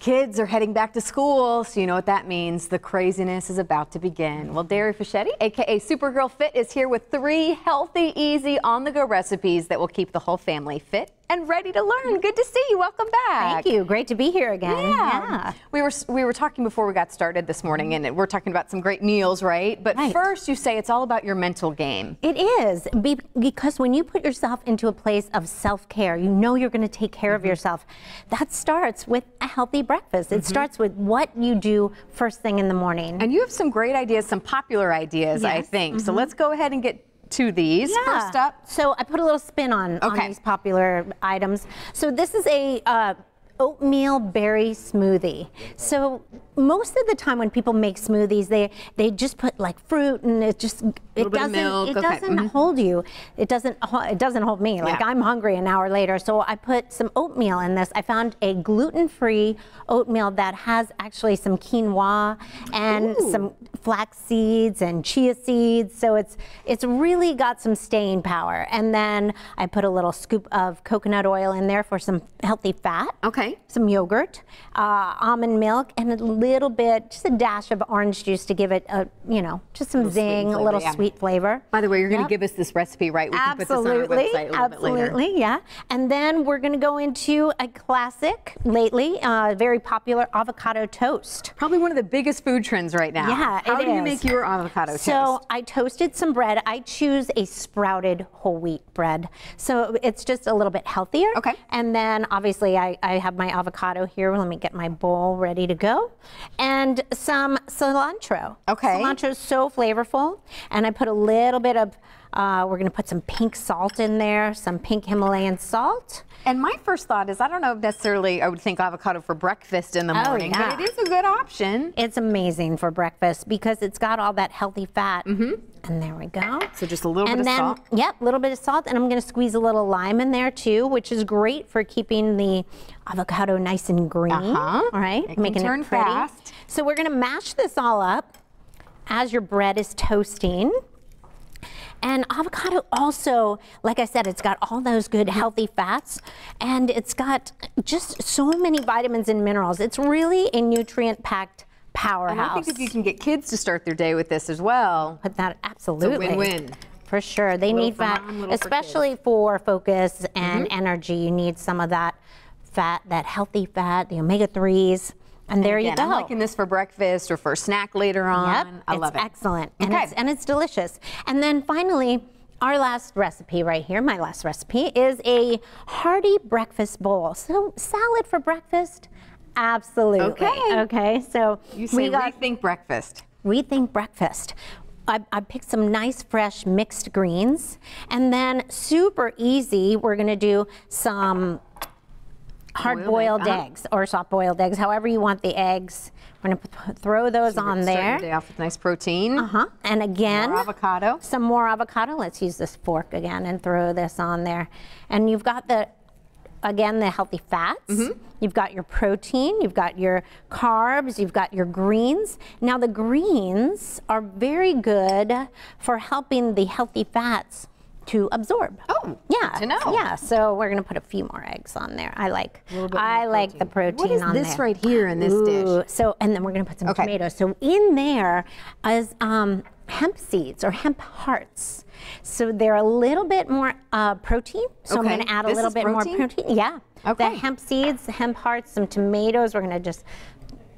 Kids are heading back to school, so you know what that means. The craziness is about to begin. Well, Derry Fischetti, aka Supergirl Fit, is here with 3 healthy, easy, on-the-go recipes that will keep the whole family fit and ready to learn. Good to see you. Welcome back. Thank you. Great to be here again. Yeah. We were talking before we got started this morning, and we're talking about some great meals, right? But first, you say it's all about your mental game. It is, because when you put yourself into a place of self-care, you know you're going to take care of yourself. That starts with a healthy breakfast. It starts with what you do first thing in the morning. And you have some great ideas, some popular ideas, I think. So let's go ahead and get to these. First up. So I put a little spin on these popular items. So this is a oatmeal berry smoothie. So most of the time when people make smoothies, they just put like fruit, and it doesn't hold you. It doesn't hold me. Like I'm hungry an hour later. So I put some oatmeal in this. I found a gluten-free oatmeal that has actually some quinoa and some flax seeds and chia seeds. So it's really got some staying power. And then I put a little scoop of coconut oil in there for some healthy fat. Some yogurt, almond milk, and a little bit, just a dash of orange juice to give it a, just some zing, a little sweet flavor. By the way, you're going to give us this recipe, right? We can put this on our website a little bit later. Yeah. And then we're going to go into a classic lately, very popular avocado toast. Probably one of the biggest food trends right now. Yeah, How do you make your avocado toast? So I toasted some bread. I choose a sprouted whole wheat bread. So it's just a little bit healthier. And then obviously I have my avocado here. Let me get my bowl ready to go. And some cilantro. Cilantro is so flavorful. And I put a little bit of, we're going to put some pink salt in there, some pink Himalayan salt. And my first thought is, I don't know if necessarily I would think avocado for breakfast in the morning, but it is a good option. It's amazing for breakfast because it's got all that healthy fat. And there we go. So just a little bit of salt? Yep, a little bit of salt. And I'm going to squeeze a little lime in there too, which is great for keeping the avocado nice and green. All right, making it pretty. Fast. So we're going to mash this all up as your bread is toasting. And avocado also, like I said, it's got all those good healthy fats, and it's got just so many vitamins and minerals. It's really a nutrient-packed powerhouse. And I think if you can get kids to start their day with this as well. But that absolutely. It's a win-win. For sure. They need fat, especially for focus and energy. You need some of that fat, that healthy fat, the omega-3s. And there you go. I'm liking this for breakfast or for a snack later on. I love it. It's excellent. And it's delicious. And then finally, our last recipe right here, my last recipe, is a hearty breakfast bowl. So salad for breakfast? Absolutely. Okay. So you say rethink breakfast. Rethink breakfast. I picked some nice fresh mixed greens. And then super easy, we're going to do some hard-boiled eggs or soft-boiled eggs, however you want the eggs. We're going to throw those on there. Start your day off with nice protein. And again, more avocado. Some more avocado. Let's use this fork again and throw this on there. And you've got the healthy fats. You've got your protein. You've got your carbs. You've got your greens. Now the greens are very good for helping the healthy fats to absorb. Oh, good to know. Yeah, so we're gonna put a few more eggs on there. I like the protein on there. What is this right here in this dish? So, and then we're gonna put some tomatoes. So in there is hemp seeds or hemp hearts. So they're a little bit more protein. So I'm gonna add a little bit more protein. Yeah. The hemp seeds, hemp hearts, some tomatoes. We're gonna just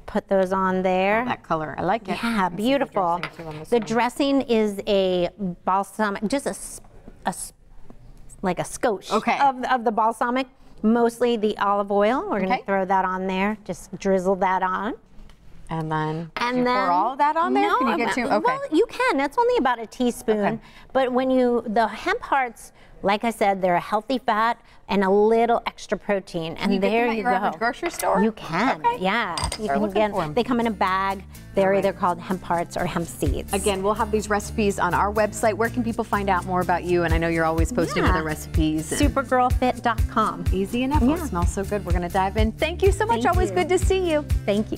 put those on there. Oh, that color, I like it. Yeah, beautiful. The dressing is a balsamic, just like a skosh of the balsamic, mostly the olive oil. We're going to throw that on there, just drizzle that on. And then pour all of that on there? No, can you get to? Well, you can. That's only about a teaspoon. But when the hemp hearts, like I said, they're a healthy fat and a little extra protein. And there you go. Average grocery store? You can, yeah. You can get, they come in a bag. They're either called hemp hearts or hemp seeds. Again, we'll have these recipes on our website. Where can people find out more about you? And I know you're always posting other recipes. Supergirlfit.com. Easy enough. It smells so good. We're going to dive in. Thank you so much. Always good to see you. Thank you.